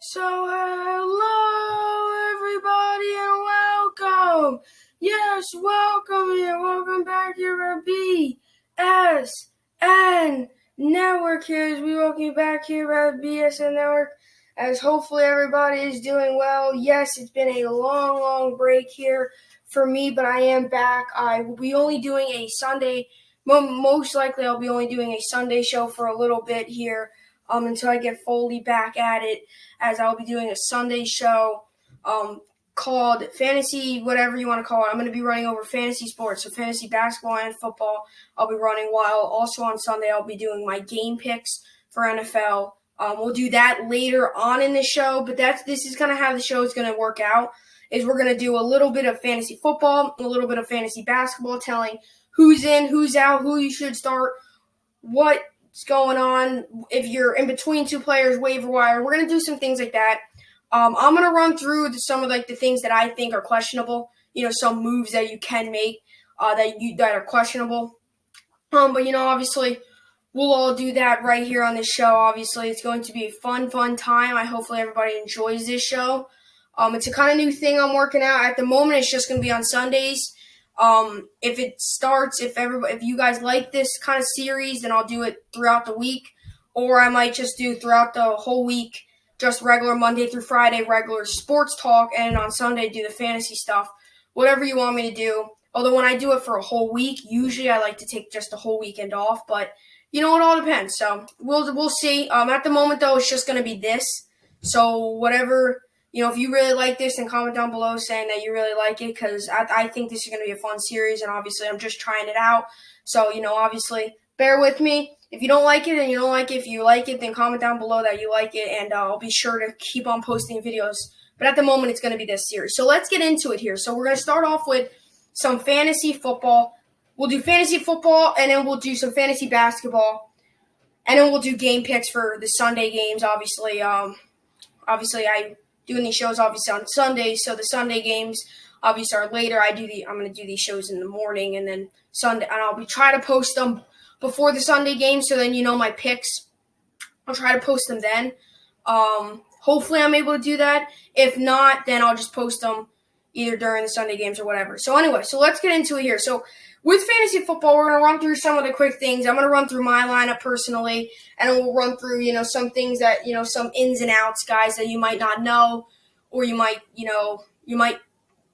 So, hello everybody and welcome. Yes, welcome here. Welcome back here at BSN Network here as we welcome you back here at BSN Network as hopefully everybody is doing well. Yes, it's been a long break here for me, but I am back. I will be only doing a Sunday. Most likely I'll be only doing a Sunday show for a little bit here until I get fully back at it, as I'll be doing a Sunday show called Fantasy, whatever you want to call it. I'm going to be running over fantasy sports, so fantasy basketball and football I'll be running, while also on Sunday I'll be doing my game picks for NFL. We'll do that later on in the show, but this is kind of how the show is going to work out, is we're going to do a little bit of fantasy football, a little bit of fantasy basketball, telling who's in, who's out, who you should start, what's going on, if you're in between two players, waiver wire. We're going to do some things like that. I'm going to run through some of the things that I think are questionable, some moves that you can make that are questionable. But, obviously, we'll all do that right here on this show. Obviously, it's going to be a fun time. Hopefully everybody enjoys this show. It's a kind of new thing I'm working out. At the moment, it's just going to be on Sundays. If you guys like this kind of series, then I'll do it throughout the week, or I might just do throughout the whole week, just regular Monday through Friday, regular sports talk, and on Sunday do the fantasy stuff, whatever you want me to do. Although when I do it for a whole week, usually I like to take just a whole weekend off, but it all depends. So we'll see. At the moment though, it's just going to be this. So whatever. If you really like this, then comment down below saying that you really like it, because I think this is going to be a fun series, and obviously I'm just trying it out. So, obviously, bear with me. If you don't like it, then you don't like it. If you like it, then comment down below that you like it, and I'll be sure to keep on posting videos. But at the moment, it's going to be this series. So let's get into it here. So we're going to start off with some fantasy football. We'll do fantasy football, and then we'll do some fantasy basketball, and then we'll do game picks for the Sunday games, obviously. I doing these shows obviously on Sundays, so the Sunday games obviously are later. I'm going to do these shows in the morning, and then Sunday, and I'll be trying to post them before the Sunday game, so then my picks. I'll try to post them then. Hopefully I'm able to do that. If not, then I'll just post them either during the Sunday games or whatever. So anyway, so let's get into it here. So with fantasy football, we're going to run through some of the quick things. I'm going to run through my lineup personally, and then we'll run through, some things that, some ins and outs, guys that you might not know, or you might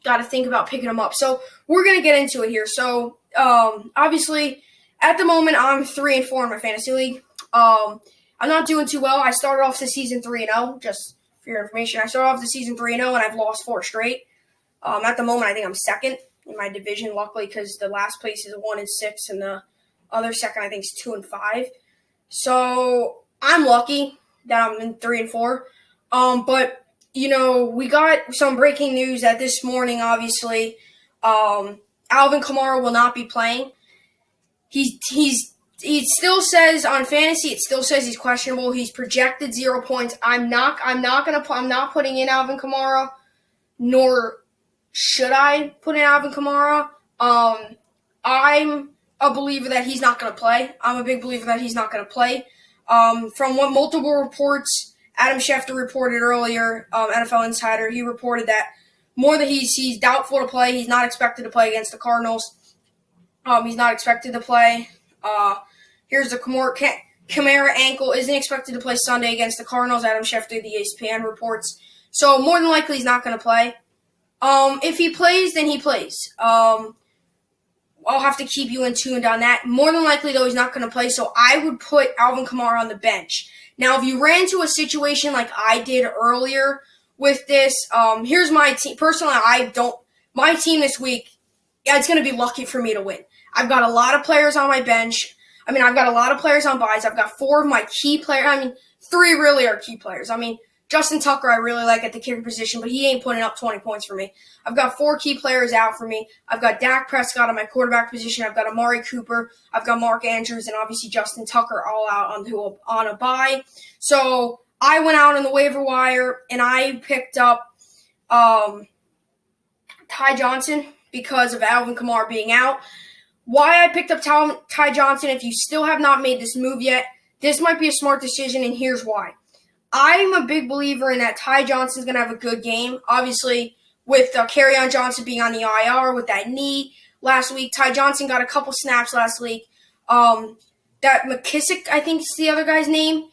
got to think about picking them up. So we're going to get into it here. So obviously, at the moment, I'm 3-4 in my fantasy league. I'm not doing too well. I started off the season 3-0, just for your information. I started off the season 3-0, and I've lost 4 straight. At the moment, I think I'm second in my division, luckily, because the last place is 1-6, and the other second, I think, is 2-5. So I'm lucky that I'm in 3-4. But we got some breaking news that this morning, obviously, Alvin Kamara will not be playing. He still says on fantasy, it still says he's questionable. He's projected 0 points. I'm not putting in Alvin Kamara, nor should I put in Alvin Kamara. I'm a believer that he's not going to play. I'm a big believer that he's not going to play. From what multiple reports, Adam Schefter reported earlier, NFL Insider, he reported that he's doubtful to play. He's not expected to play against the Cardinals. He's not expected to play. Here's the Kamara ankle. Isn't expected to play Sunday against the Cardinals. Adam Schefter, the ESPN reports. So more than likely he's not going to play. If he plays, then he plays. I'll have to keep you in tuned on that. More than likely, though, he's not going to play, so I would put Alvin Kamara on the bench. Now, if you ran into a situation like I did earlier with this, here's my team. Personally, my team this week, it's going to be lucky for me to win. I've got a lot of players on my bench. I've got a lot of players on buys. I've got 4 of my key players. 3 really are key players. Justin Tucker I really like at the kicker position, but he ain't putting up 20 points for me. I've got 4 key players out for me. I've got Dak Prescott on my quarterback position. I've got Amari Cooper. I've got Mark Andrews, and obviously Justin Tucker all out on a bye. So I went out on the waiver wire, and I picked up Ty Johnson because of Alvin Kamara being out. Why I picked up Ty Johnson, if you still have not made this move yet, this might be a smart decision, and here's why. I'm a big believer in that Ty Johnson's going to have a good game. Obviously, with Kerryon Johnson being on the IR with that knee last week, Ty Johnson got a couple snaps last week. That McKissick, I think is the other guy's name,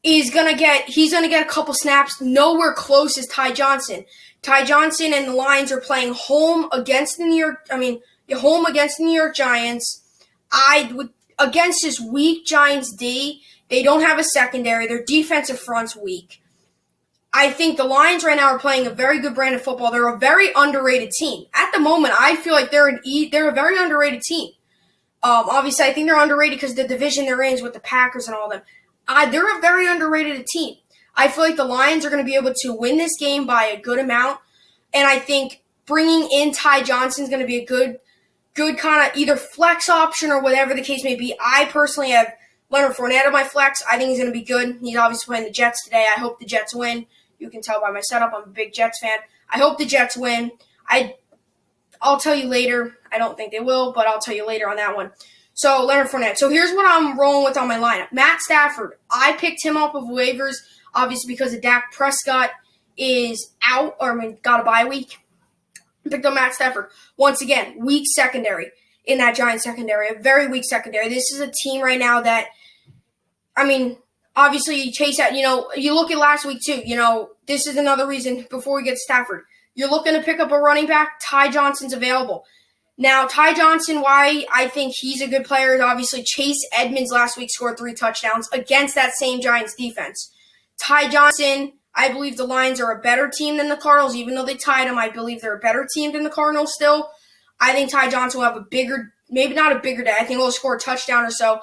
he's gonna get a couple snaps, nowhere close as Ty Johnson. Ty Johnson and the Lions are playing home against the New York Giants. Against this weak Giants D, they don't have a secondary. Their defensive front's weak. I think the Lions right now are playing a very good brand of football. They're a very underrated team. At the moment, I feel like they're a very underrated team. Obviously, I think they're underrated because the division they're in is with the Packers and all of them. They're a very underrated team. I feel like the Lions are going to be able to win this game by a good amount, and I think bringing in Ty Johnson is going to be a good kind of either flex option or whatever the case may be. I personally have Leonard Fournette on my flex. I think he's going to be good. He's obviously playing the Jets today. I hope the Jets win. You can tell by my setup, I'm a big Jets fan. I hope the Jets win. I'll tell you later. I don't think they will, but I'll tell you later on that one. So, Leonard Fournette. So, here's what I'm rolling with on my lineup. Matt Stafford. I picked him up of waivers, obviously because of Dak Prescott is out, got a bye week. I picked up Matt Stafford. Once again, weak secondary in that Giants secondary. A very weak secondary. This is a team right now that, obviously you chase out, you look at last week too. This is another reason before we get to Stafford. You're looking to pick up a running back. Ty Johnson's available. Now, Ty Johnson, why I think he's a good player is obviously Chase Edmonds last week scored 3 touchdowns against that same Giants defense. Ty Johnson, I believe the Lions are a better team than the Cardinals. Even though they tied them, I believe they're a better team than the Cardinals still. I think Ty Johnson will have maybe not a bigger day. I think he'll score a touchdown or so.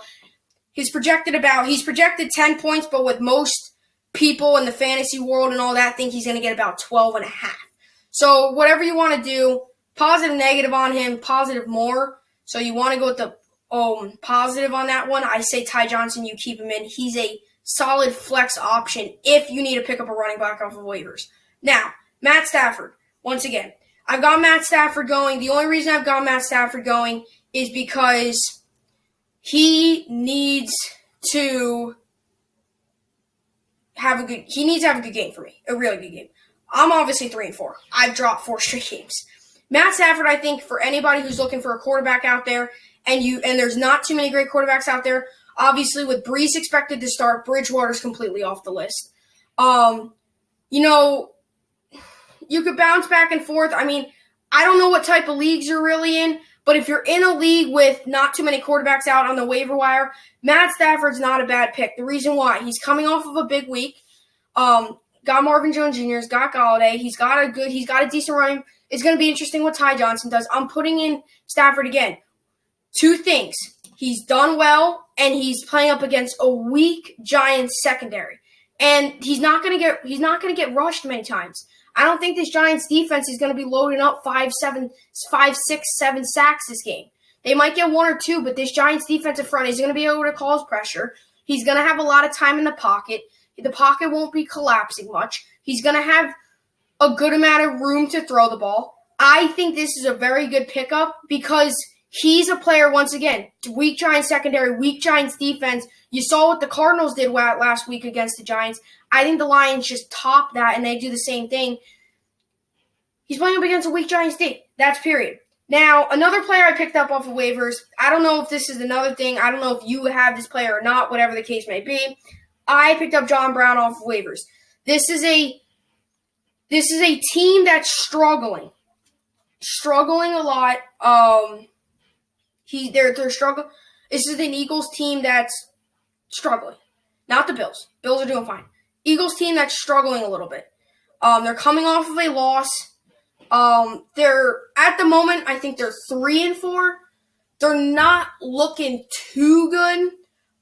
He's projected 10 points, but with most people in the fantasy world and all that, I think he's going to get about 12.5. So whatever you want to do, positive, negative on him, positive more. So you want to go with the positive on that one. I say Ty Johnson, you keep him in. He's a solid flex option if you need to pick up a running back off of waivers. Now, Matt Stafford, once again. I've got Matt Stafford going. The only reason I've got Matt Stafford going is because he needs to have a good game for me, a really good game. I'm obviously 3-4. I've dropped 4 straight games. Matt Stafford, I think, for anybody who's looking for a quarterback out there, and there's not too many great quarterbacks out there. Obviously, with Brees expected to start, Bridgewater's completely off the list. You could bounce back and forth. I don't know what type of leagues you're really in, but if you're in a league with not too many quarterbacks out on the waiver wire, Matt Stafford's not a bad pick. The reason why, he's coming off of a big week. Got Marvin Jones Jr., he's got Galladay, he's got a decent running. It's going to be interesting what Ty Johnson does. I'm putting in Stafford again. 2 things. He's done well, and he's playing up against a weak Giants secondary. And he's not going to get rushed many times. I don't think this Giants defense is going to be loading up 5, 6, 7 sacks this game. They might get 1 or 2, but this Giants defensive front is going to be able to cause pressure. He's going to have a lot of time in the pocket. The pocket won't be collapsing much. He's going to have a good amount of room to throw the ball. I think this is a very good pickup because he's a player, once again, weak Giants secondary, weak Giants defense. You saw what the Cardinals did last week against the Giants. I think the Lions just top that, and they do the same thing. He's playing up against a weak Giants team. That's period. Now, another player I picked up off of waivers, I don't know if this is another thing. I don't know if you have this player or not, whatever the case may be. I picked up John Brown off of waivers. This is a team that's struggling a lot. They're struggling. This is an Eagles team that's struggling, not the Bills. Bills are doing fine. Eagles team that's struggling a little bit. They're coming off of a loss. They're at the moment, I think they're 3-4. They're not looking too good,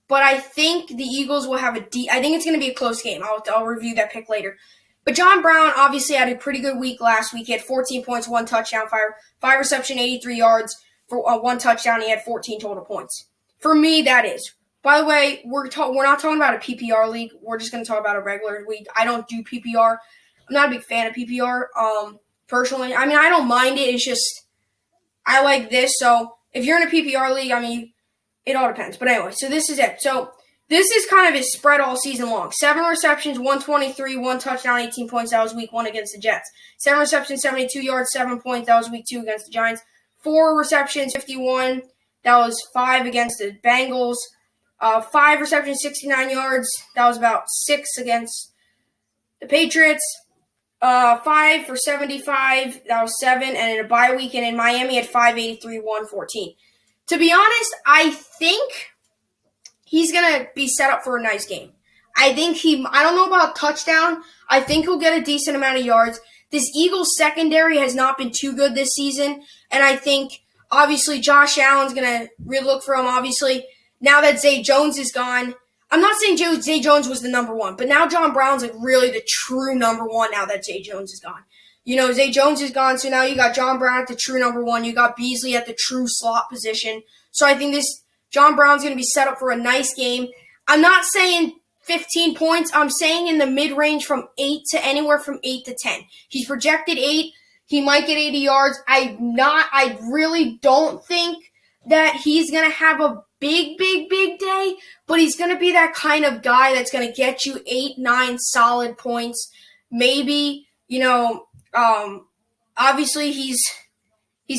but I think the Eagles will have I think it's going to be a close game. I'll review that pick later. But John Brown obviously had a pretty good week last week. He had 14 points, 1 touchdown, 5 reception, 83 yards for 1 touchdown. He had 14 total points. For me, that is. By the way, we're not talking about a PPR league. We're just going to talk about a regular league. I don't do PPR. I'm not a big fan of PPR. Personally, I don't mind it. It's just I like this. So if you're in a PPR league, it all depends. But anyway, so this is it. So This is kind of his spread all season long. 7 receptions, 123, 1 touchdown, 18 points. That was week 1 against the Jets. 7 receptions, 72 yards, 7 points. That was week 2 against the Giants. 4 receptions, 51. That was 5 against the Bengals. 5 receptions, 69 yards. That was about 6 against the Patriots. 5 for 75. That was 7. And in a bye week and in Miami at 583, 114. To be honest, I think he's going to be set up for a nice game. I don't know about touchdown. I think he'll get a decent amount of yards. This Eagles secondary has not been too good this season. And I think, obviously, Josh Allen's going to really look for him. Obviously, now that Zay Jones is gone, I'm not saying Zay Jones was the number one, but now John Brown's like really the true number one now that Zay Jones is gone. Zay Jones is gone, so now you got John Brown at the true number one. You got Beasley at the true slot position. So I think this John Brown's going to be set up for a nice game. I'm not saying 15 points. I'm saying in the mid-range from 8 to anywhere from 8 to 10. He's projected 8. He might get 80 yards. I really don't think that he's going to have a big day, but he's going to be that kind of guy that's going to get you 8, 9 solid points. Maybe, obviously he's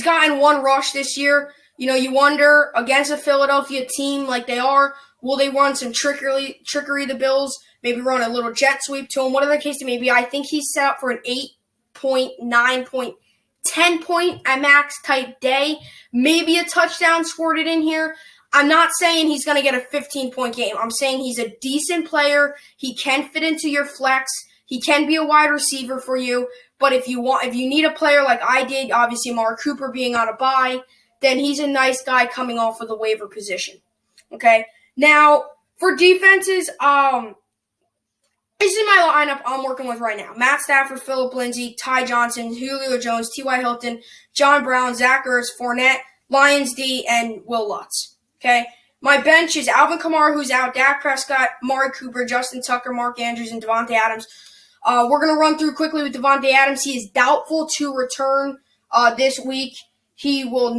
gotten 1 rush this year. You wonder, against a Philadelphia team like they are, will they run some trickery the Bills, maybe run a little jet sweep to him, whatever the case may be. I think he's set up for an 8-point, 9-point, 10-point at max type day. Maybe a touchdown squirted in here. I'm not saying he's going to get a 15-point game. I'm saying he's a decent player. He can fit into your flex. He can be a wide receiver for you. But if you need a player like I did, obviously Amari Cooper being on a bye, then he's a nice guy coming off of the waiver position. Okay? Now, for defenses, this is my lineup I'm working with right now. Matt Stafford, Phillip Lindsay, Ty Johnson, Julio Jones, T.Y. Hilton, John Brown, Zach Ertz, Fournette, Lions D, and Will Lutz. Okay? My bench is Alvin Kamara, who's out, Dak Prescott, Amari Cooper, Justin Tucker, Mark Andrews, and Devontae Adams. We're going to run through quickly with Devontae Adams. He is doubtful to return this week. He's more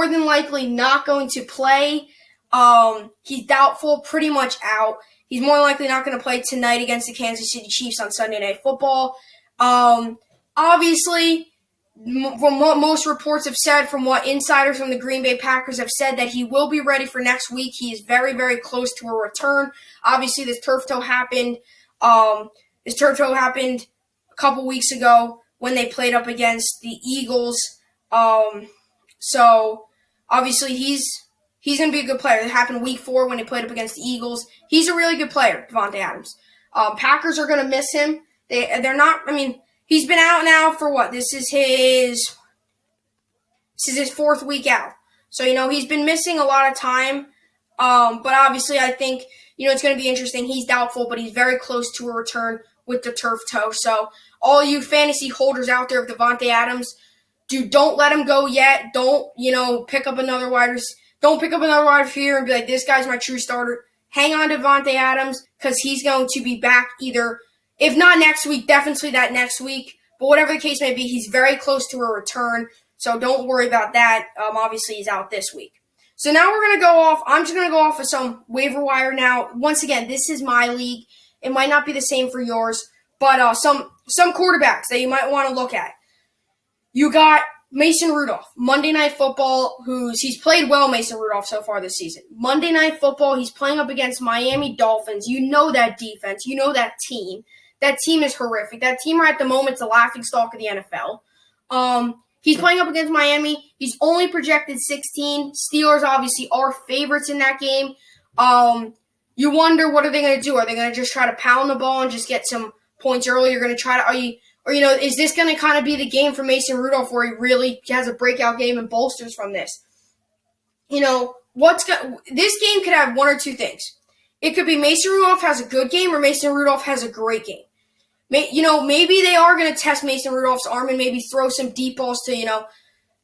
than likely not going to play. He's doubtful, pretty much out. He's more likely not going to play tonight against the Kansas City Chiefs on Sunday Night Football. Obviously, from what most reports have said, from what insiders from the Green Bay Packers have said, that he will be ready for next week. He is very, very close to a return. Obviously, this turf toe happened. This turf toe happened a couple weeks ago when they played up against the Eagles. So obviously he's going to be a good player. It happened week 4 when they played up against the Eagles. He's a really good player, Devontae Adams. Packers are going to miss him. They're not. I mean, he's been out now for what? This is his 4th week out. So he's been missing a lot of time. But obviously, I think it's going to be interesting. He's doubtful, but he's very close to a return with the turf toe. So all you fantasy holders out there of Devontae Adams, don't let him go yet. Don't pick up another wide receiver. Don't pick up another wide receiver and be like, this guy's my true starter. Hang on to Devontae Adams because he's going to be back either, if not next week, definitely that next week. But whatever the case may be, he's very close to a return. So don't worry about that. Obviously, he's out this week. So now we're going to go off. I'm just going to go off of some waiver wire now. Once again, this is my league. It might not be the same for yours, but some quarterbacks that you might want to look at. You got Mason Rudolph, Monday Night Football, he's played well, Mason Rudolph, so far this season. Monday Night Football, he's playing up against Miami Dolphins. You know that defense. You know that team. That team is horrific. That team right at the moment is the laughingstock of the NFL. He's playing up against Miami. He's only projected 16. Steelers obviously are favorites in that game. You wonder, what are they going to do? Are they going to just try to pound the ball and just get some points early? You're going to try to, is this going to kind of be the game for Mason Rudolph where he really has a breakout game and bolsters from this? This game could have one or two things. It could be Mason Rudolph has a good game or Mason Rudolph has a great game. Maybe they are going to test Mason Rudolph's arm and maybe throw some deep balls to,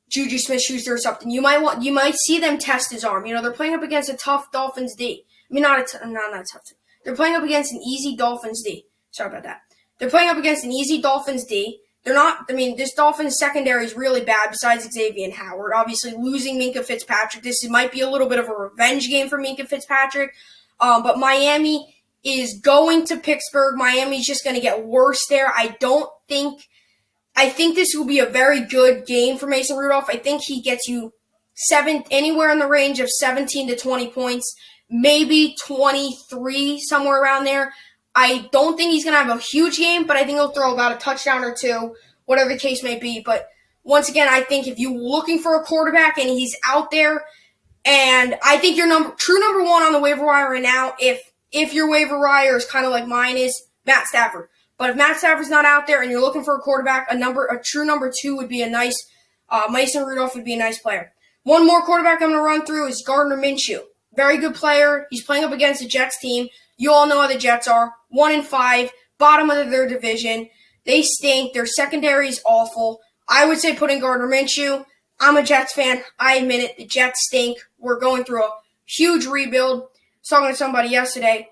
Juju Smith-Schuster or something. You might see them test his arm. They're playing up against a tough Dolphins D. I mean, not tough. They're playing up against an easy Dolphins D. Sorry about that. They're playing up against an easy Dolphins D. they're not. I mean, this Dolphins secondary is really bad. Besides Xavier and Howard, obviously losing Minkah Fitzpatrick, this might be a little bit of a revenge game for Minkah Fitzpatrick. But Miami is going to Pittsburgh. Miami's just going to get worse there. I think this will be a very good game for Mason Rudolph. I think he gets you anywhere in the range of 17 to 20 points, maybe 23, somewhere around there. I don't think he's going to have a huge game, but I think he'll throw about a touchdown or two, whatever the case may be. But once again, I think if you're looking for a quarterback and he's out there, and I think your true number one on the waiver wire right now, if your waiver wire is kind of like mine is, Matt Stafford. But if Matt Stafford's not out there and you're looking for a quarterback, a true number two would be a nice, Mason Rudolph would be a nice player. One more quarterback I'm going to run through is Gardner Minshew. Very good player. He's playing up against the Jets team. You all know how the Jets are. 1-5, bottom of their division. They stink. Their secondary is awful. I would say put in Gardner Minshew. I'm a Jets fan. I admit it. The Jets stink. We're going through a huge rebuild. I was talking to somebody yesterday.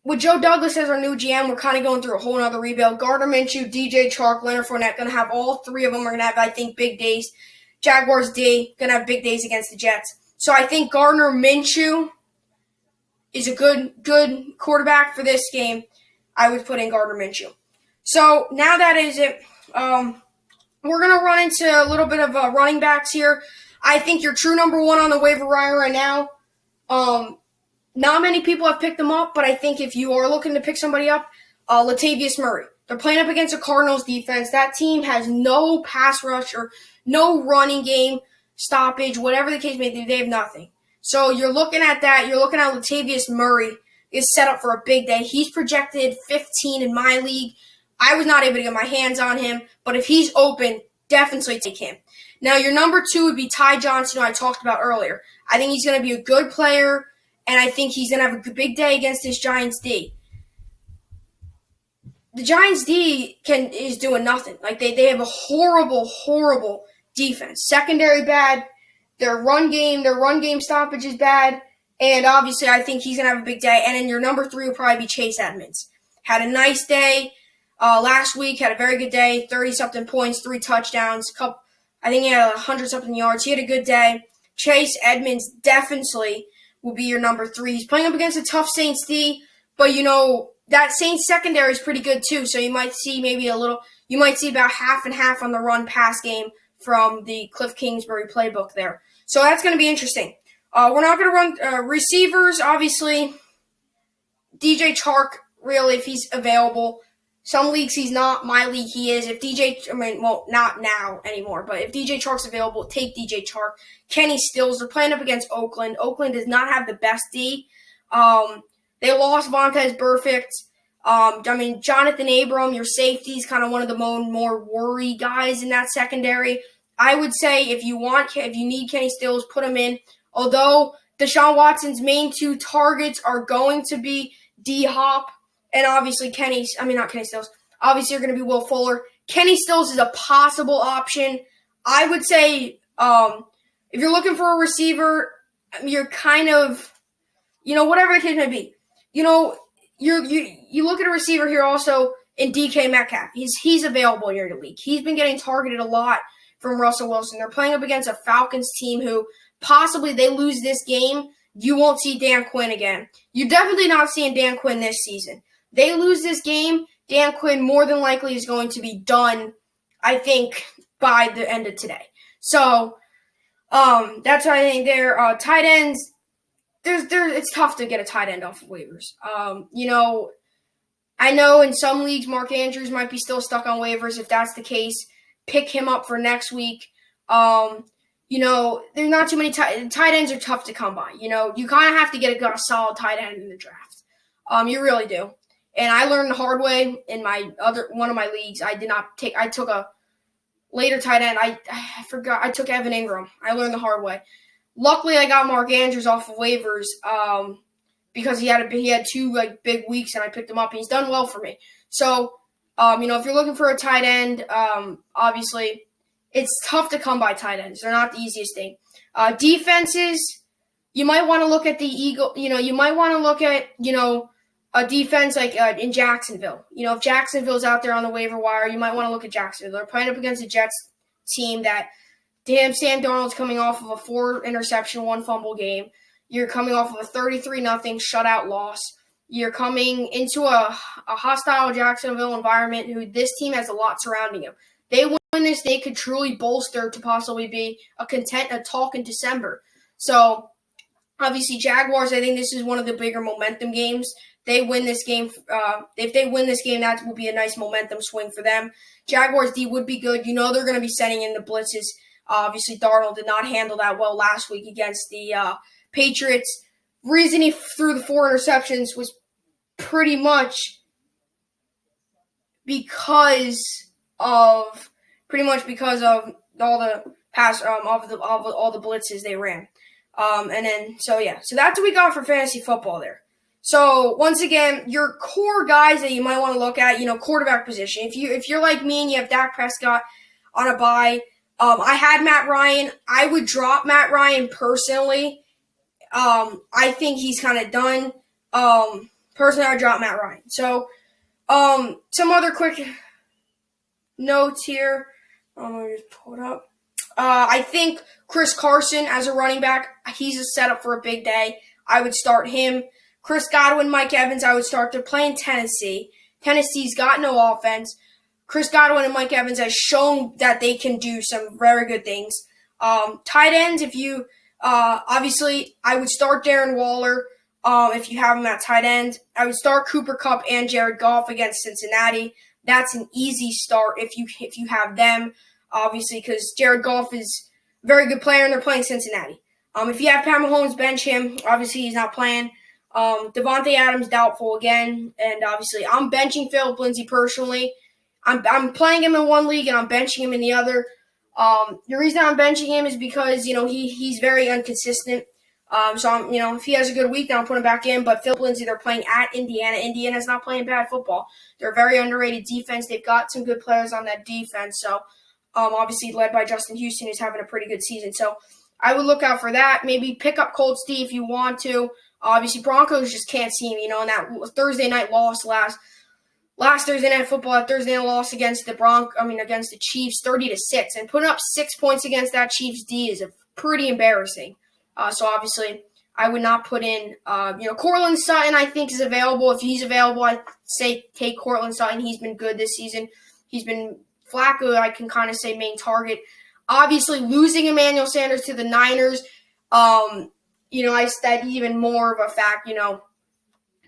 With Joe Douglas as our new GM, we're kind of going through a whole other rebuild. Gardner Minshew, DJ Chark, Leonard Fournette, going to have all three of them are going to have, I think, big days. Jaguars D, going to have big days against the Jets. So I think Gardner Minshew is a good quarterback for this game. I would put in Gardner Minshew. So now that is it. We're going to run into a little bit of running backs here. I think your true number one on the waiver wire right now, not many people have picked them up, but I think if you are looking to pick somebody up, Latavius Murray. They're playing up against a Cardinals defense. That team has no pass rush or no running game stoppage, whatever the case may be. They have nothing. So you're looking at that. You're looking at Latavius Murray is set up for a big day. He's projected 15 in my league. I was not able to get my hands on him, but if he's open, definitely take him. Now, your number two would be Ty Johnson, who I talked about earlier. I think he's going to be a good player, and I think he's going to have a big day against this Giants D. The Giants D is doing nothing. Like they have a horrible defense. Secondary bad. Their run game stoppage is bad. And obviously, I think he's going to have a big day. And then your number three will probably be Chase Edmonds. Had a nice day last week. Had a very good day. 30-something points, 3 touchdowns. I think he had 100-something yards. He had a good day. Chase Edmonds definitely will be your number three. He's playing up against a tough Saints D. But, that Saints secondary is pretty good too. So you might see about half and half on the run-pass game from the Cliff Kingsbury playbook there. So that's going to be interesting. We're not going to run receivers, obviously. DJ Chark, really, if he's available. Some leagues he's not. My league he is. Not now anymore. But if DJ Chark's available, take DJ Chark. Kenny Stills, they're playing up against Oakland. Oakland does not have the best D. They lost Vontaze Burfict. Jonathan Abram, your safety, is kind of one of the more worry guys in that secondary. I would say if you need Kenny Stills, put him in. Although Deshaun Watson's main 2 targets are going to be D-Hop and obviously not Kenny Stills. Obviously, you're going to be Will Fuller. Kenny Stills is a possible option. I would say if you're looking for a receiver, you're kind of, whatever the case may be. You look at a receiver here also in DK Metcalf. He's available in your league. He's been getting targeted a lot from Russell Wilson. They're playing up against a Falcons team who possibly they lose this game, you won't see Dan Quinn again. You're definitely not seeing Dan Quinn this season. They lose this game, Dan Quinn more than likely is going to be done, I think, by the end of today. So that's what I think there. Tight ends, it's tough to get a tight end off of waivers. I know in some leagues Mark Andrews might be still stuck on waivers. If that's the case, pick him up for next week. There's not too many tight ends are tough to come by. You kind of have to get a solid tight end in the draft. You really do. And I learned the hard way in one of my leagues. I took a later tight end. I forgot. I took Evan Ingram. I learned the hard way. Luckily, I got Mark Andrews off of waivers because he had 2 big weeks, and I picked him up, and he's done well for me. So, if you're looking for a tight end, obviously, it's tough to come by tight ends. They're not the easiest thing. Defenses, you might want to look at the Eagle. You might want to look at a defense like in Jacksonville. If Jacksonville's out there on the waiver wire, you might want to look at Jacksonville. They're playing up against the Jets team that Sam Darnold's coming off of a 4-interception, 1-fumble game. You're coming off of a 33-0 shutout loss. You're coming into a hostile Jacksonville environment who this team has a lot surrounding them. They win this, they could truly bolster to possibly be a talk in December. So, obviously, Jaguars, I think this is one of the bigger momentum games. They win this game. If they win this game, that will be a nice momentum swing for them. Jaguars D would be good. They're going to be sending in the blitzes. Obviously, Darnold did not handle that well last week against the Patriots. Reason he threw the 4 interceptions was pretty much because of all the pass all the blitzes they ran. So that's what we got for fantasy football there. So once again, your core guys that you might want to look at, quarterback position. If you're like me and you have Dak Prescott on a bye, I had Matt Ryan. I would drop Matt Ryan personally. I think he's kind of done. Personally, I would drop Matt Ryan. So some other quick notes here. Let me just pull it up. I think Chris Carson as a running back, he's a setup for a big day. I would start him. Chris Godwin, Mike Evans, I would start. They're playing Tennessee. Tennessee's got no offense. Chris Godwin and Mike Evans has shown that they can do some very good things. Tight ends, obviously, I would start Darren Waller if you have him at tight end. I would start Cooper Kupp and Jared Goff against Cincinnati. That's an easy start if you have them, obviously, because Jared Goff is a very good player and they're playing Cincinnati. If you have Pat Mahomes, bench him. Obviously, he's not playing. Devontae Adams, doubtful again. And obviously, I'm benching Philip Lindsay personally. I'm playing him in one league and I'm benching him in the other. The reason I'm benching him is because, he's very inconsistent. So, if he has a good week, then I'll put him back in. But Philip Lindsay, they're playing at Indiana. Indiana's not playing bad football. They're a very underrated defense. They've got some good players on that defense. So, obviously led by Justin Houston, who's having a pretty good season. So, I would look out for that. Maybe pick up Colts D if you want to. Obviously, Broncos just can't see him, in that Thursday night loss last Thursday night football, that Thursday night loss against the Chiefs, 30-6, and putting up 6 points against that Chiefs D is pretty embarrassing. So obviously, I would not put in, Cortland Sutton. I think is available. If he's available, I'd say take Cortland Sutton. He's been good this season. He's been Flacco. I can kind of say main target. Obviously, losing Emmanuel Sanders to the Niners, that's even more of a fact.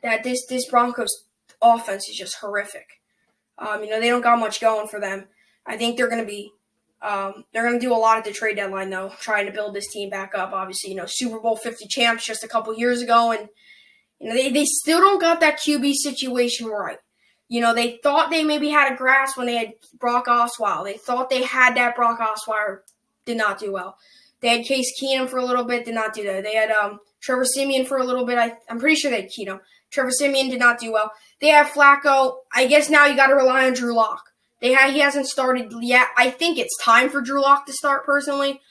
That this Broncos offense is just horrific. They don't got much going for them. I think they're going to do a lot at the trade deadline, though, trying to build this team back up. Obviously, Super Bowl 50 champs just a couple years ago, and they still don't got that QB situation right. They thought they maybe had a grasp when they had Brock Osweiler. They thought they had that. Brock Osweiler did not do well. They had Case Keenum for a little bit, did not do that. They had Trevor Siemian for a little bit. I'm pretty sure they had Keenum. Trevor Siemian did not do well. They have Flacco. I guess now you got to rely on Drew Lock. He hasn't started yet. I think it's time for Drew Lock to start personally.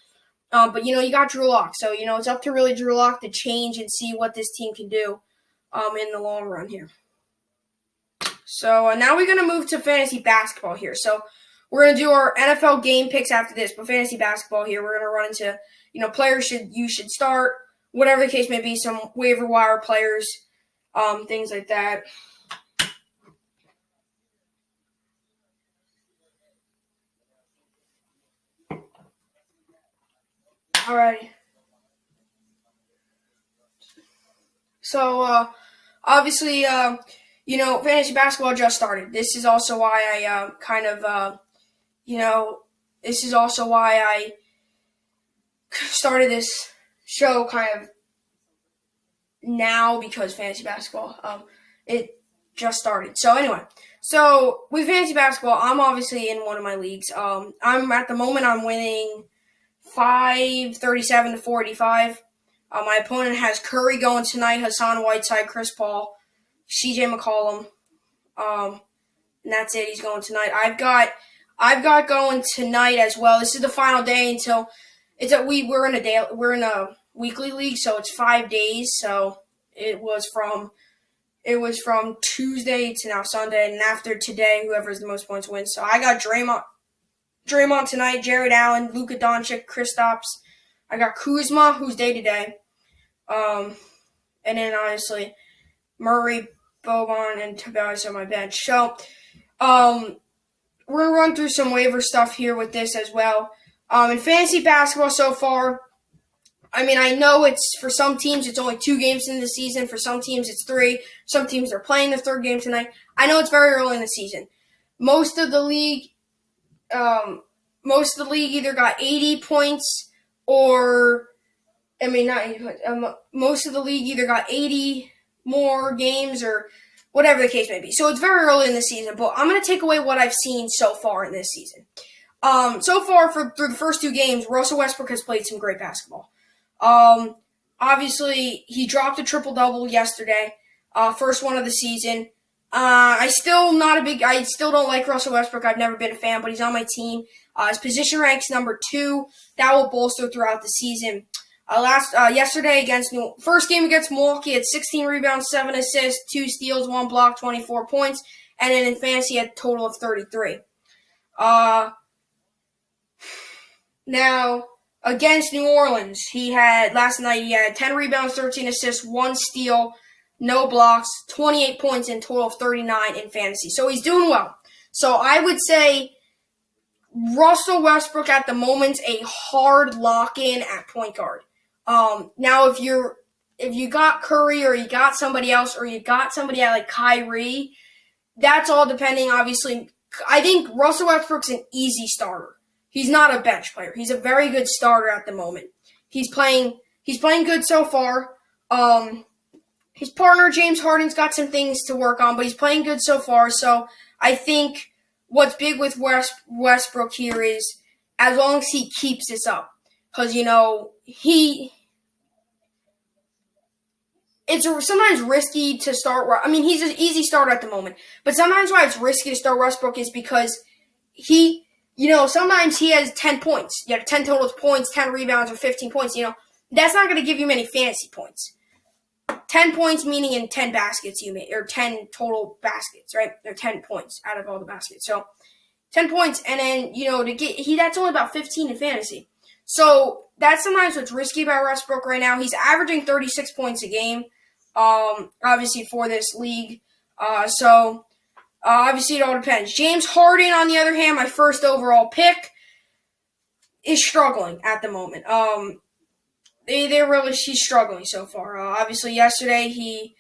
But you got Drew Lock. So, it's up to really Drew Lock to change and see what this team can do in the long run here. So now we're going to move to fantasy basketball here. So we're going to do our NFL game picks after this. But fantasy basketball here, we're going to run into, players you should start, whatever the case may be, some waiver wire players, things like that. All right. So, obviously, fantasy basketball just started. This is also why I this is also why I started this show kind of now, because fantasy basketball, it just started. So anyway, with fantasy basketball, I'm obviously in one of my leagues. At the moment I'm winning 537 to 485. My opponent has Curry going tonight, Hassan Whiteside, Chris Paul, CJ McCollum, and that's it. He's going tonight. I've got going tonight as well. This is the final day until we're in a weekly league, so it's 5 days. So it was from it was from Tuesday to now Sunday, and after today, whoever has the most points wins. So I got Draymond tonight, Jared Allen, Luka Doncic, Kristaps. I got Kuzma, who's day-to-day. And then, obviously, Murray, Boban, and Tobias on my bench. So, we're going to run through some waiver stuff here with this as well. In fantasy basketball so far, I mean, I know it's for some teams it's only 2 games in the season. For some teams it's 3. Some teams are playing the 3rd game tonight. I know it's very early in the season. Most of the league either got 80 points or, not 80 points. Most of the league either got 80 more games or whatever the case may be. So it's very early in the season, but I'm going to take away what I've seen so far in this season. So far through the first 2 games, Russell Westbrook has played some great basketball. Obviously, he dropped a triple-double yesterday, first one of the season. I still don't like Russell Westbrook. I've never been a fan, but he's on my team. His position ranks number 2. That will bolster throughout the season. Yesterday first game against Milwaukee, had 16 rebounds, 7 assists, 2 steals, 1 block, 24 points, and then in fantasy had a total of 33. Now, against New Orleans, last night he had 10 rebounds, 13 assists, 1 steal, no blocks, 28 points, and total of 39 in fantasy. So he's doing well. So I would say Russell Westbrook at the moment a hard lock-in at point guard. Now if you got Curry or you got somebody else or you got somebody like Kyrie, that's all depending, obviously. I think Russell Westbrook's an easy starter. He's not a bench player. He's a very good starter at the moment. He's playing good so far. His partner, James Harden's got some things to work on, but he's playing good so far. So I think what's big with Westbrook here is as long as he keeps this up. Because, it's sometimes risky to start. I mean, he's an easy starter at the moment. But sometimes why it's risky to start Westbrook is because sometimes he has 10 points. 10 total points, 10 rebounds, or 15 points. That's not going to give you many fantasy points. 10 points meaning in 10 baskets you made, or 10 total baskets, right? They're 10 points out of all the baskets. So 10 points, and then, that's only about 15 in fantasy. So that's sometimes what's risky about Westbrook right now. He's averaging 36 points a game, obviously for this league. Obviously, it all depends. James Harden, on the other hand, my first overall pick, is struggling at the moment. He's struggling so far. Obviously, yesterday he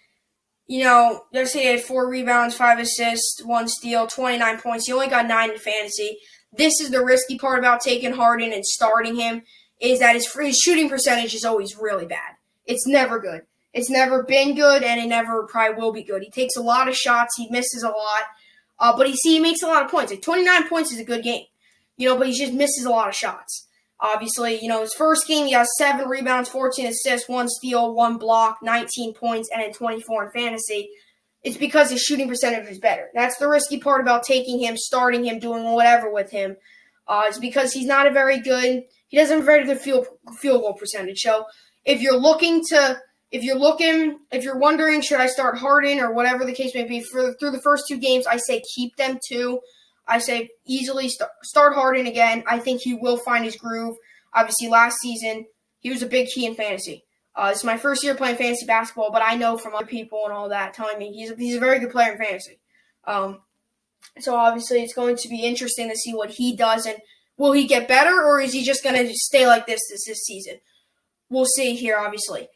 had 4 rebounds, 5 assists, 1 steal, 29 points. He only got 9 in fantasy. This is the risky part about taking Harden and starting him, is that his shooting percentage is always really bad. It's never good. It's never been good, and it never probably will be good. He takes a lot of shots. He misses a lot. But he makes a lot of points. 29 points is a good game. But he just misses a lot of shots. Obviously, his first game, he has 7 rebounds, 14 assists, 1 steal, 1 block, 19 points, and then 24 in fantasy. It's because his shooting percentage is better. That's the risky part about taking him, starting him, doing whatever with him. It's because he doesn't have a very good field goal percentage. So if you're wondering, should I start Harden or whatever the case may be through the first 2 games, I say keep them 2. I say easily start Harden again. I think he will find his groove. Obviously, last season, he was a big key in fantasy. This is my first year playing fantasy basketball, but I know from other people and all that telling me he's a very good player in fantasy. So obviously, it's going to be interesting to see what he does, and will he get better, or is he just going to stay like this season? We'll see here, obviously.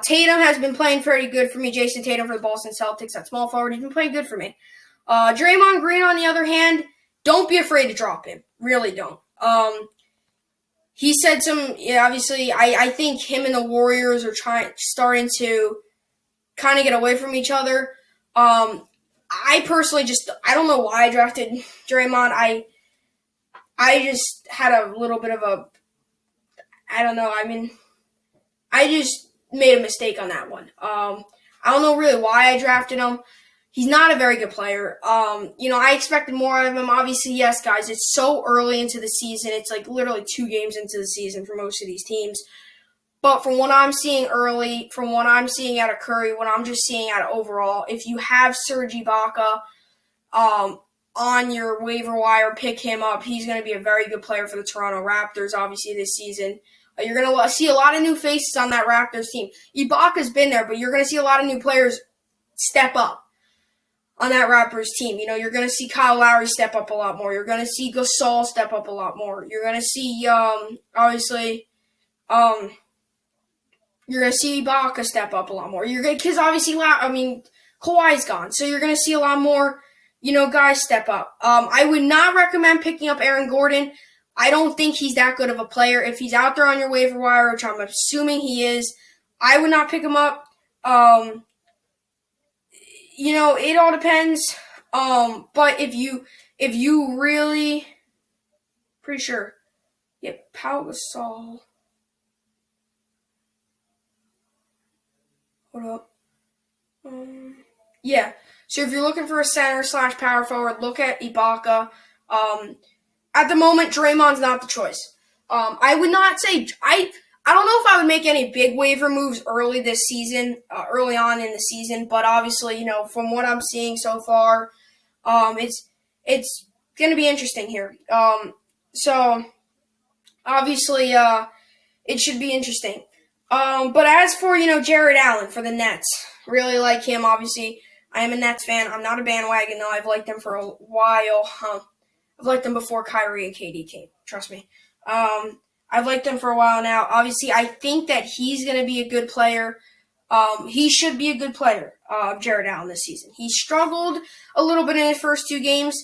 Tatum has been playing very good for me. Jason Tatum for the Boston Celtics at small forward. He's been playing good for me. Draymond Green, on the other hand, don't be afraid to drop him. Really don't. He said obviously, I think him and the Warriors are starting to kind of get away from each other. I personally I don't know why I drafted Draymond. I just had a little bit of I don't know. I mean, I just made a mistake on that one. I don't know really why I drafted him. He's not a very good player. I expected more out of him. Obviously, yes, guys, it's so early into the season. It's like literally 2 games into the season for most of these teams. But from what I'm seeing early, from what I'm seeing out of Curry, what I'm just seeing out of overall, if you have Serge Ibaka on your waiver wire, pick him up. He's going to be a very good player for the Toronto Raptors, obviously, this season. You're going to see a lot of new faces on that Raptors team. Ibaka's been there, but you're going to see a lot of new players step up on that Raptors team. You're going to see Kyle Lowry step up a lot more. You're going to see Gasol step up a lot more. You're going to see, obviously, you're going to see Ibaka step up a lot more. Because obviously, Kawhi's gone. So you're going to see a lot more, guys step up. I would not recommend picking up Aaron Gordon. I don't think he's that good of a player. If he's out there on your waiver wire, which I'm assuming he is, I would not pick him up. It all depends. But if you really, pretty sure, yeah, Pau Gasol. Hold up. Yeah. So if you're looking for a center / power forward, look at Ibaka. At the moment, Draymond's not the choice. I would not say I don't know if I would make any big waiver moves early this season, early on in the season. But obviously, from what I'm seeing so far, it's going to be interesting here. So obviously, it should be interesting. But as for, Jared Allen for the Nets, really like him, obviously. I am a Nets fan. I'm not a bandwagon, though. I've liked them for a while. I've liked them before Kyrie and KD came. Trust me. I've liked them for a while now. Obviously, I think that he's going to be a good player. He should be a good player, Jared Allen, this season. He struggled a little bit in his first 2 games.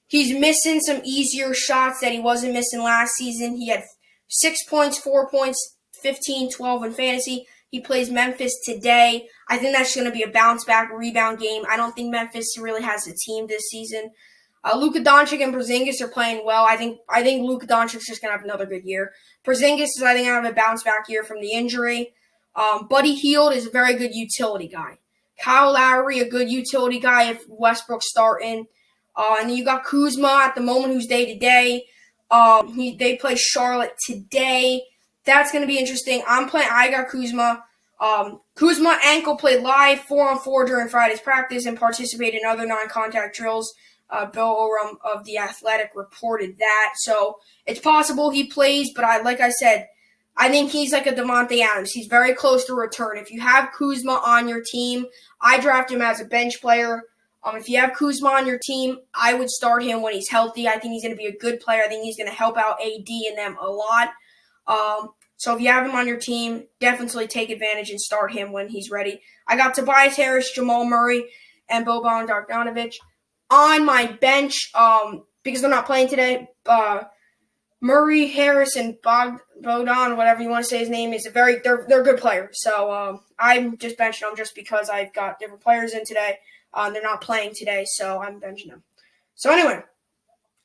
He's missing some easier shots that he wasn't missing last season. He had 6 points, 4 points, 15, 12 in fantasy. He plays Memphis today. I think that's going to be a bounce-back rebound game. I don't think Memphis really has a team this season. Luka Doncic and Porzingis are playing well. I think Luka Doncic is just going to have another good year. Porzingis is, I think, going to have a bounce-back year from the injury. Buddy Hield is a very good utility guy. Kyle Lowry, a good utility guy if Westbrook's starting. And then you got Kuzma at the moment, who's day-to-day. They play Charlotte today. That's going to be interesting. I got Kuzma. Kuzma ankle played live 4-on-4 during Friday's practice and participated in other non-contact drills. Bill Oram of The Athletic reported that. So it's possible he plays, but like I said, I think he's like a Devontae Adams. He's very close to return. If you have Kuzma on your team, I draft him as a bench player. If you have Kuzma on your team, I would start him when he's healthy. I think he's going to be a good player. I think he's going to help out AD and them a lot. So if you have him on your team, definitely take advantage and start him when he's ready. I got Tobias Harris, Jamal Murray, and Boban Bogdanovic on my bench because they're not playing today. Murray, Harris, and Bodan, whatever you want to say his name, is they're good players. So I'm just benching them just because I've got different players in today. They're not playing today, so I'm benching them. So anyway,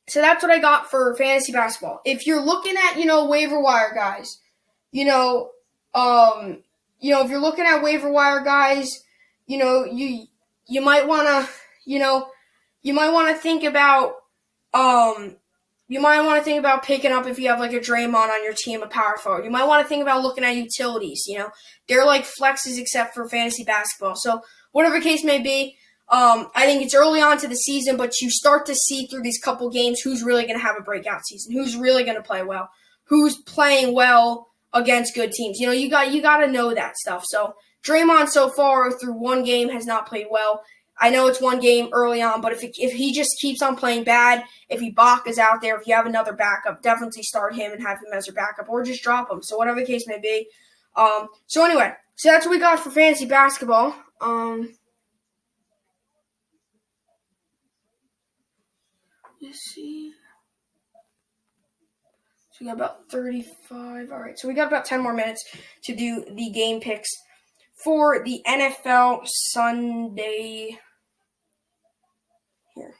so that's what I got for fantasy basketball. If you're looking at, waiver wire guys, if you're looking at waiver wire guys, you might want to, you might want to think about, picking up if you have like a Draymond on your team, a power forward. You might want to think about looking at utilities. They're like flexes except for fantasy basketball. So whatever the case may be, I think it's early on to the season, but you start to see through these couple games who's really going to have a breakout season, who's really going to play well, who's playing well against good teams. You got to know that stuff. So Draymond so far through one game has not played well. I know it's one game early on, but if he just keeps on playing bad, if Ibaka's out there, if you have another backup, definitely start him and have him as your backup, or just drop him. So whatever the case may be. So anyway, so that's what we got for fantasy basketball. Let's see. So we got about 35. All right, so we got about 10 more minutes to do the game picks for the NFL Sunday. Here.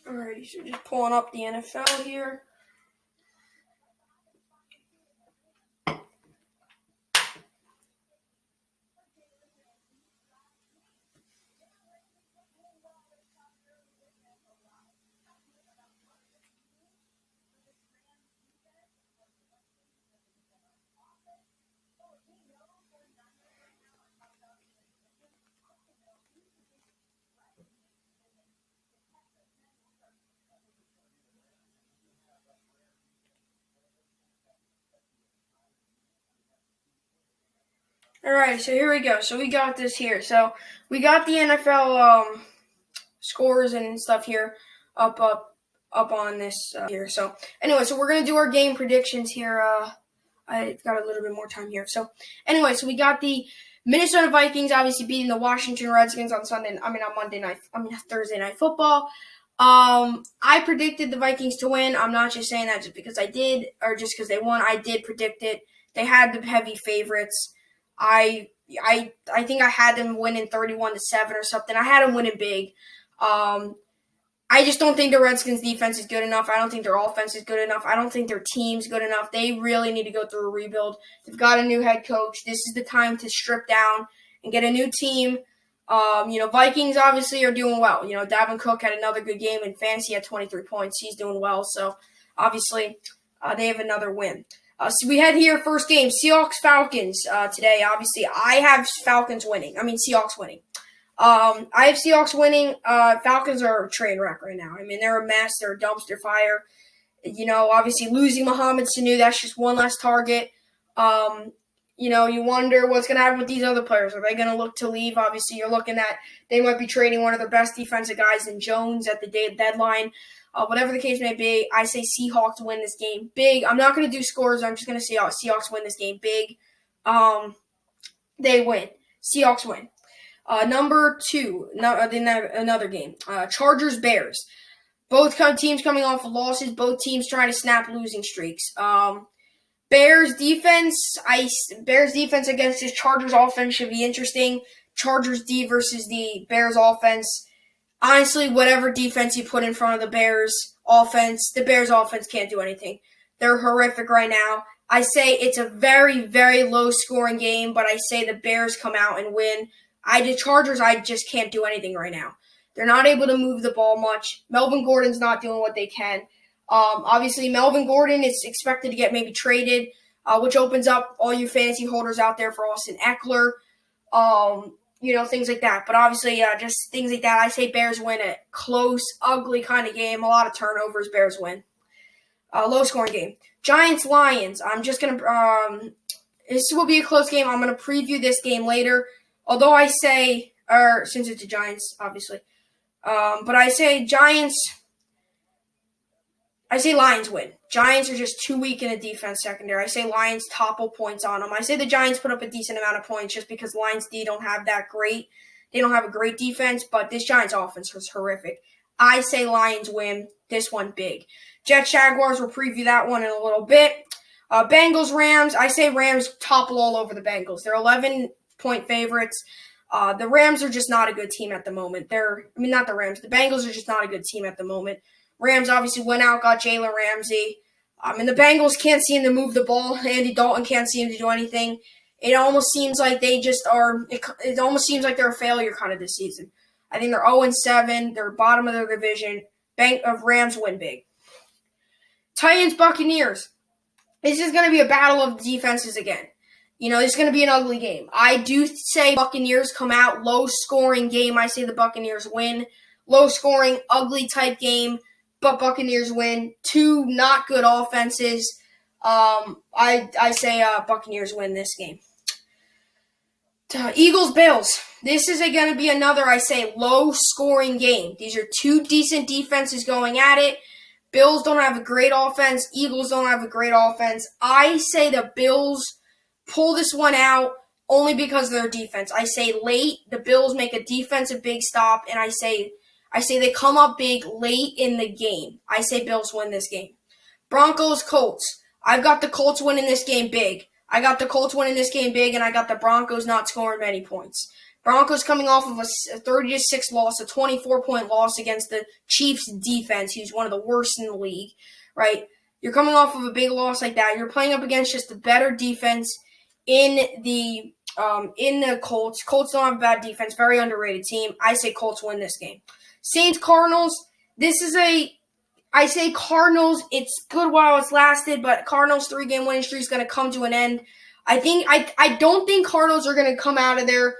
Alrighty, so just pulling up the NFL here. Alright, so here we go. So we got this here. So we got the NFL scores and stuff here up on this here. So anyway, so we're gonna do our game predictions here. I've got a little bit more time here. So anyway, so we got the Minnesota Vikings obviously beating the Washington Redskins on Thursday Night Football. I predicted the Vikings to win. I'm not just saying that just because I did or just because they won. I did predict it. They had the heavy favorites. I think I had them winning 31-7 or something. I had them winning big. I just don't think the Redskins' defense is good enough. I don't think their offense is good enough. I don't think their team's good enough. They really need to go through a rebuild. They've got a new head coach. This is the time to strip down and get a new team. Vikings obviously are doing well. Dalvin Cook had another good game in fantasy at 23 points. He's doing well. So, obviously, they have another win. So we had here first game, Seahawks-Falcons today. Obviously, I have Seahawks winning. I have Seahawks winning. Falcons are a train wreck right now. They're a mess. They're a dumpster fire. Obviously losing Mohamed Sanu, that's just one less target. You wonder what's going to happen with these other players. Are they going to look to leave? Obviously, you're looking at they might be trading one of their best defensive guys in Jones at the deadline. Whatever the case may be, I say Seahawks win this game big. I'm not going to do scores. I'm just going to say Seahawks win this game big. They win. Seahawks win. Number two, another game. Chargers-Bears. Both teams coming off of losses. Both teams trying to snap losing streaks. Bears defense against this Chargers offense should be interesting. Chargers D versus the Bears offense. Honestly, whatever defense you put in front of the Bears offense can't do anything. They're horrific right now. I say it's a very, very low-scoring game, but I say the Bears come out and win. The Chargers, I just can't do anything right now. They're not able to move the ball much. Melvin Gordon's not doing what they can. Obviously, Melvin Gordon is expected to get maybe traded, which opens up all you fantasy holders out there for Austin Eckler. Things like that. But obviously, just things like that. I say Bears win a close, ugly kind of game. A lot of turnovers. Bears win. Low-scoring game. Giants-Lions. I'm just going to this will be a close game. I'm going to preview this game later. Although I say, since it's the Giants, obviously. But I say Lions win. Giants are just too weak in the defense secondary. I say Lions topple points on them. I say the Giants put up a decent amount of points just because Lions D don't have that great. They don't have a great defense, but this Giants offense was horrific. I say Lions win this one big. Jets-Jaguars, we'll preview that one in a little bit. Bengals-Rams, I say Rams topple all over the Bengals. They're 11-point favorites. The Rams are just not a good team at the moment. Not the Rams. The Bengals are just not a good team at the moment. Rams obviously went out, got Jalen Ramsey. The Bengals can't seem to move the ball. Andy Dalton can't seem to do anything. It almost seems like they just are. It almost seems like they're a failure kind of this season. I think they're 0-7. They're bottom of their division. Rams win big. Titans-Buccaneers. This is going to be a battle of defenses again. This is going to be an ugly game. I do say Buccaneers come out. Low-scoring game. I say the Buccaneers win. Low-scoring, ugly type game, but Buccaneers win. Two not good offenses. I say Buccaneers win this game. Eagles-Bills. This is going to be another, I say, low-scoring game. These are two decent defenses going at it. Bills don't have a great offense. Eagles don't have a great offense. I say the Bills pull this one out only because of their defense. I say late, the Bills make a defensive big stop, and I say they come up big late in the game. I say Bills win this game. Broncos-Colts. I've got the Colts winning this game big. And I got the Broncos not scoring many points. Broncos coming off of a 30-6 loss, a 24-point loss against the Chiefs defense, who's one of the worst in the league, right? You're coming off of a big loss like that. You're playing up against just a better defense in the Colts. Colts don't have a bad defense, very underrated team. I say Colts win this game. Saints Cardinals. I say Cardinals. It's good while it's lasted, but Cardinals 3-game winning streak is going to come to an end. I don't think Cardinals are going to come out of there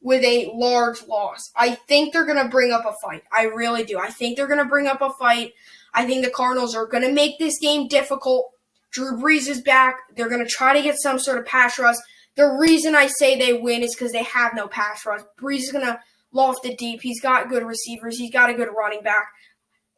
with a large loss. I think they're going to bring up a fight. I really do. I think they're going to bring up a fight. I think the Cardinals are going to make this game difficult. Drew Brees is back. They're going to try to get some sort of pass rush. The reason I say they win is because they have no pass rush. Brees is going to loft it deep. He's got good receivers. He's got a good running back.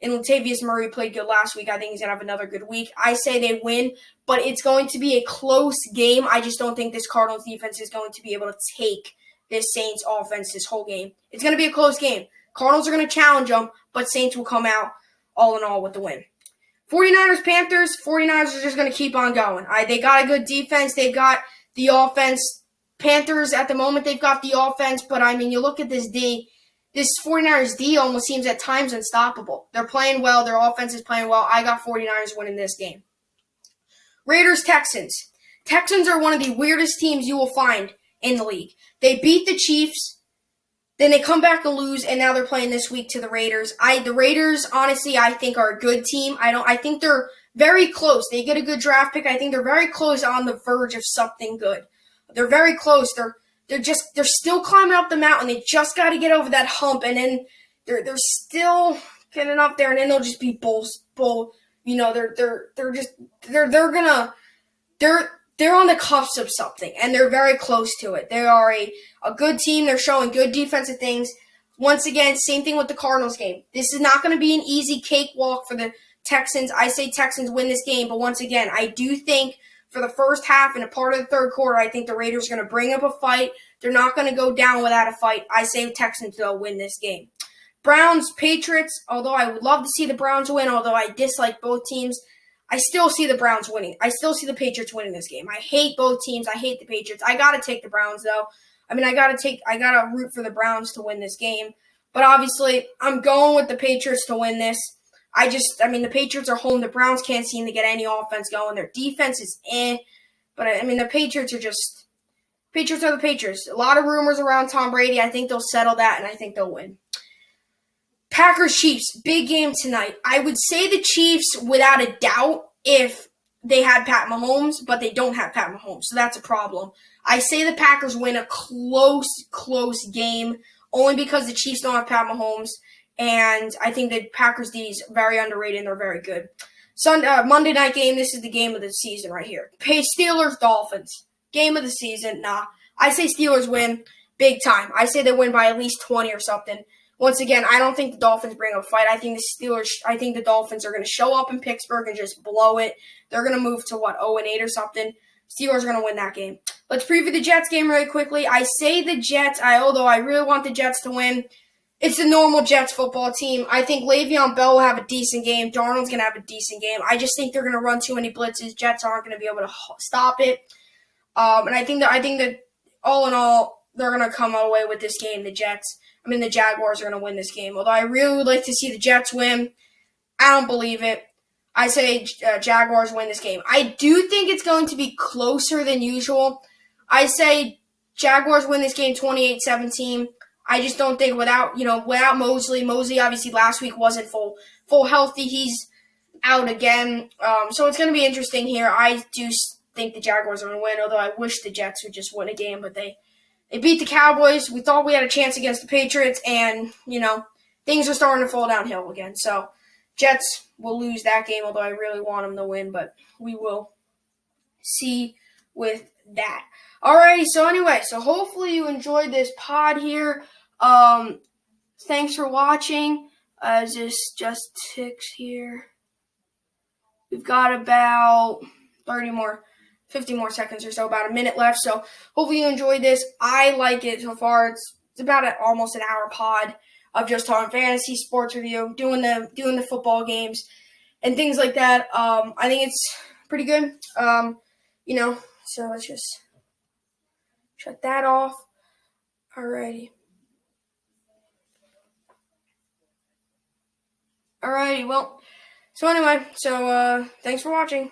And Latavius Murray played good last week. I think he's going to have another good week. I say they win, but it's going to be a close game. I just don't think this Cardinals defense is going to be able to take this Saints offense this whole game. It's going to be a close game. Cardinals are going to challenge them, but Saints will come out all in all with the win. 49ers, Panthers. 49ers are just going to keep on going. They got a good defense. They've got the offense. Panthers, at the moment, they've got the offense, but, you look at this D. This 49ers D almost seems at times unstoppable. They're playing well. Their offense is playing well. I got 49ers winning this game. Raiders, Texans. Texans are one of the weirdest teams you will find in the league. They beat the Chiefs, then they come back and lose, and now they're playing this week to the Raiders. The Raiders, honestly, I think are a good team. I think they're very close. They get a good draft pick. I think they're very close on the verge of something good. They're very close. They're still climbing up the mountain. They just got to get over that hump, and then they're still getting up there, and then they'll just be they're on the cusp of something, and they're very close to it. They are a good team. They're showing good defensive things. Once again, same thing with the Cardinals game. This is not going to be an easy cakewalk for the Texans. I say Texans win this game, but once again, I do think for the first half and a part of the third quarter, I think the Raiders are going to bring up a fight. They're not going to go down without a fight. I say Texans will win this game. Browns, Patriots, although I would love to see the Browns win, although I dislike both teams, I still see the Browns winning. I still see the Patriots winning this game. I hate both teams. I hate the Patriots. I got to take the Browns, though. I got to root for the Browns to win this game. But obviously, I'm going with the Patriots to win this. The Patriots are home. The Browns can't seem to get any offense going. Their defense is But, the Patriots are the Patriots. A lot of rumors around Tom Brady. I think they'll settle that, and I think they'll win. Packers, Chiefs, big game tonight. I would say the Chiefs without a doubt if they had Pat Mahomes, but they don't have Pat Mahomes, so that's a problem. I say the Packers win a close game only because the Chiefs don't have Pat Mahomes, and I think the Packers D is very underrated and they're very good. Monday night game, this is the game of the season right here. Steelers, Dolphins. Game of the season, nah. I say Steelers win big time. I say they win by at least 20 or something. Once again, I don't think the Dolphins bring up a fight. I think the Dolphins are going to show up in Pittsburgh and just blow it. They're going to move to 0-8 or something. Steelers are going to win that game. Let's preview the Jets game really quickly. I say the Jets, although I really want the Jets to win. It's the normal Jets football team. I think Le'Veon Bell will have a decent game. Darnold's going to have a decent game. I just think they're going to run too many blitzes. Jets aren't going to be able to stop it. And I think that all in all, they're going to come away with this game, the Jets. The Jaguars are going to win this game. Although I really would like to see the Jets win, I don't believe it. I say Jaguars win this game. I do think it's going to be closer than usual. I say Jaguars win this game 28-17. I just don't think without Mosley. Mosley obviously last week wasn't full healthy. He's out again. So it's going to be interesting here. I do think the Jaguars are going to win, although I wish the Jets would just win a game, but they beat the Cowboys. We thought we had a chance against the Patriots, and, things are starting to fall downhill again. So, Jets will lose that game, although I really want them to win, but we will see with that. Alrighty, so hopefully you enjoyed this pod here. Thanks for watching. This just ticks here. We've got about 50 more seconds or so, about a minute left. So hopefully you enjoyed this. I like it so far. It's about almost an hour pod of just talking fantasy sports with you, doing the football games and things like that. I think it's pretty good. So let's just shut that off. Alrighty. Alrighty, well, so anyway, thanks for watching.